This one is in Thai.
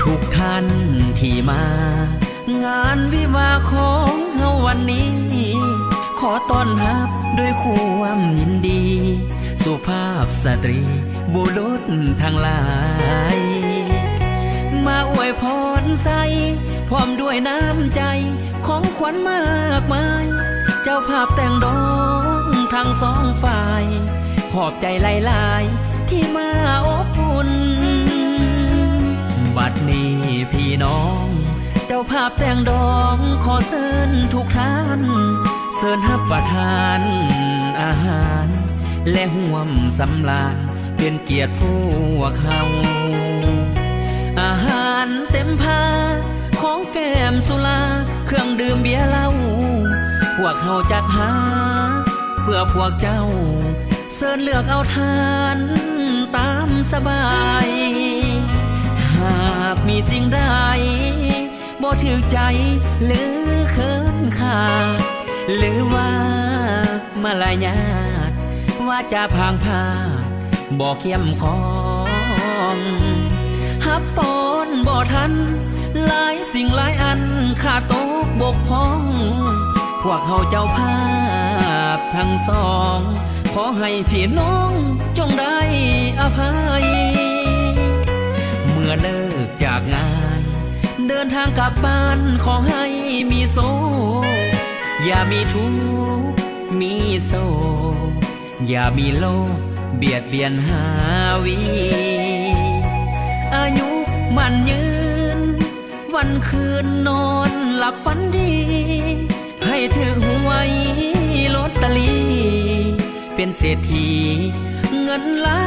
ทุกท่านที่มางานวิวาของเฮาวันนี้ขอต้อนรับด้วยความยินดีสุภาพสตรีบุรุษทั้งหลายมาอวยพรใส่พร้อมด้วยน้ำใจของขวัญมากมายเจ้าภาพแต่งดองทั้งสองฝ่ายขอบใจหลายๆที่มาอบอุ่นบัดนี้พี่น้องเจ้าภาพแต่งดองขอเชิญทุกท่านเชิญรับประทานอาหารและห่วมสำราญเป็นเกียรติพวกเขาอาหารเต็มพาของแก้มสุราเครื่องดื่มเบียร์เหล้าพวกเขาจัดหาเพื่อพวกเจ้าเชิญเลือกเอาทานตามสบายหากมีสิ่งใดบ่ถือใจหรือเขินขาดหรือว่ามาลายาดว่าจะพางพาบ่เข้มของฮับปอนบ่ทันหลายสิ่งหลายอันขาดตกบกพร่องพวกเขาเจ้าภาพทั้งสองขอให้พี่น้องจงได้อภัยเมื่อเลิกจากงานเดินทางกลับบ้านขอให้มีโซอย่ามีทุกข์มีโซอย่ามีโลกเบียดเบียนหาวีอายุมันยืนวันคืนนอนหลับฝันดีให้ถือหวยลอตเตอรี่เป็นเศรษฐีเงินล้า